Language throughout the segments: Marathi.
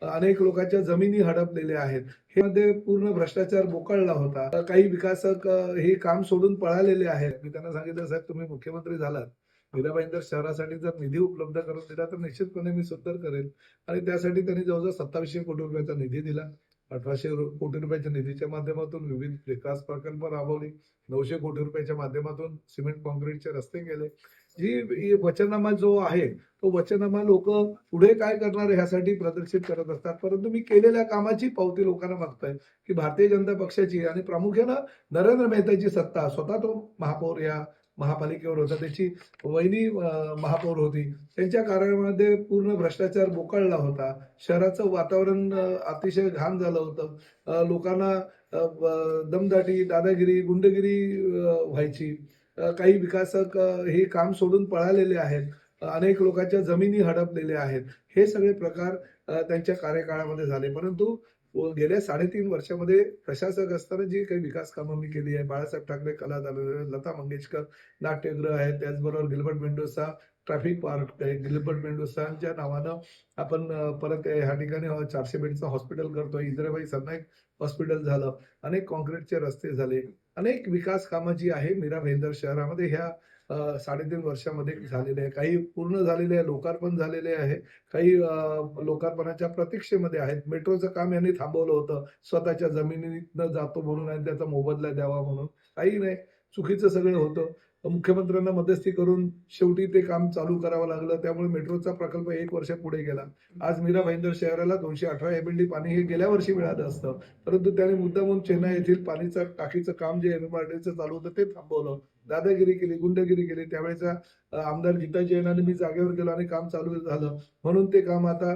अनेक लोकांच्या जमिनी हडपलेल्या आहेत. हे मध्ये पूर्ण भ्रष्टाचार बोकाळला होता. काही विकासक हे काम सोडून पळालेले आहेत. मी त्यांना सांगितलं, साहेब तुम्ही मुख्यमंत्री झालात, मीरा भाईंदर शहरासाठी जर निधी उपलब्ध करून दिला तर निश्चितपणे मी सुद्धा करेल. आणि त्यासाठी त्यांनी जवळजवळ 2700 कोटी रुपयाचा निधी दिला. 1800 कोटी रुपयाच्या निधीच्या माध्यमातून विविध विकास प्रकल्प राबवले. 900 कोटी रुपयाच्या माध्यमातून सिमेंट कॉन्क्रीटचे रस्ते केले. जी वचननामा जो आहे तो वचननामा लोक पुढे काय करणार ह्यासाठी प्रदर्शित करत असतात, परंतु मी केलेल्या कामाची पावती लोकांना मागतोय की भारतीय जनता पक्षाची आणि प्रामुख्यानं नरेंद्र मेहताची सत्ता, स्वतः तो महापौर या महापालिकेवर होता, त्याची वहिनी महापौर होती, त्यांच्या कार्यामध्ये पूर्ण भ्रष्टाचार बोकाळला होता. शहराचं वातावरण अतिशय घाण झालं होतं. लोकांना दमदाटी, दादागिरी, गुंडगिरी व्हायची. काही विकासक हे काम सोडून पळालेले आहेत. अनेक लोकांच्या जमिनी हडपलेल्या आहेत. हे सगळे प्रकार त्यांच्या कार्यकाळामध्ये झाले. परंतु गेल्या 3.5 वर्षामध्ये प्रशासक असताना जी काही विकास कामं मी केली आहे, बाळासाहेब ठाकरे कला दालना, लता मंगेशकर नाट्यगृह आहे, त्याचबरोबर गिल्बर्ट मेंडोसा ट्रॅफिक पार्क आहे. गिल्बर्ट मेंडोसांच्या नावानं आपण परत ह्या ठिकाणी 400 बेडचं हॉस्पिटल करतोय. इंदिराबाई सरनाईक हॉस्पिटल झालं. अनेक कॉन्क्रीटचे रस्ते झाले. अनेक विकास कामं जी आहे मीरा भाईंदर शहरामध्ये ह्या 3.5 वर्षामध्ये झालेले आहे. काही पूर्ण झालेले आहे, लोकार्पण झालेले आहे. काही लोकार्पणाच्या प्रतीक्षेमध्ये आहेत. मेट्रोचं काम यांनी थांबवलं होतं. स्वतःच्या जमिनीतनं जातो म्हणून आणि त्याचा मोबदला द्यावा म्हणून. काही नाही, चुकीचं सगळं होतं. मुख्यमंत्र्यांना मध्यस्थी करून शेवटी ते काम चालू करावं लागलं. त्यामुळे मेट्रोचा प्रकल्प 1 वर्ष पुढे गेला. आज मीरा भाईंदर शहराला 218 MLD पाणी हे गेल्या वर्षी मिळालं असतं, परंतु त्याने मुद्दामून चेन्नई येथील पाणीचं टाकीचं काम जे MMRDचं चालू होतं ते थांबवलं. दादागिरी केली, गुंडगिरी केली. त्यावेळेचा आमदार गीता जैनांनी मी जागेवर गेलो आणि काम चालू झालं म्हणून ते काम आता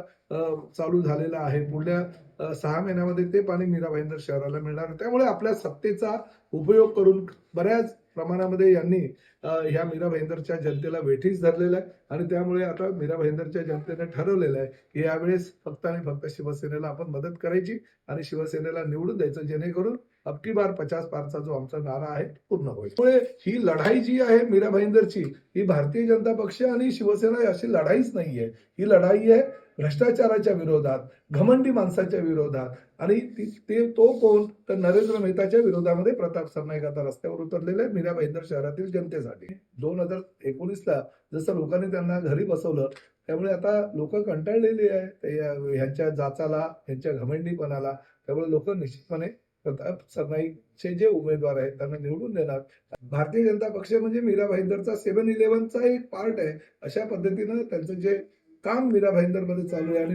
चालू झालेलं आहे. पुढल्या 6 महिन्यामध्ये ते पाणी मीरा भाईंदर शहराला मिळणार. त्यामुळे आपल्या सत्तेचा उपयोग करून बऱ्याच प्रमाणामध्ये यांनी ह्या मीरा भाईंदरच्या जनतेला वेठीस धरलेलं आहे आणि त्यामुळे आता मीरा भाईंदरच्या जनतेने ठरवलेलं आहे की यावेळेस फक्त आणि फक्त शिवसेनेला आपण मदत करायची आणि शिवसेनेला निवडून द्यायचं, जेणेकरून अबकी बार 50 पारचा जो आमचा नारा आहे पूर्ण होईल. त्यामुळे ही लढाई जी आहे मीरा भाईंदरची, ही भारतीय जनता पक्ष आणि शिवसेना अशी लढाईच नाहीये. ही लढाई आहे भ्रष्टाचाराच्या विरोधात, घमंडी माणसाच्या विरोधात आणि तो कोण तर नरेंद्र मेहताच्या विरोधामध्ये प्रताप सरनाईक आता रस्त्यावर उतरलेले आहेत मीरा भाईंदर शहरातील जनतेसाठी. 2019ला जसं लोकांनी त्यांना घरी बसवलं, त्यामुळे आता लोक कंटाळलेली आहे ह्यांच्या जाचाला, ह्यांच्या घमंडीपणाला. त्यामुळे लोक निश्चितपणे प्रताप सरनाईकचे जे उमेदवार आहेत त्यांना निवडून देणार. भारतीय जनता पक्ष म्हणजे मीरा भाईंदरचा 7-11चा एक पार्ट आहे. अशा पद्धतीनं त्यांचं जे काम मीरा भाईंदर मध्ये चालू आहे आणि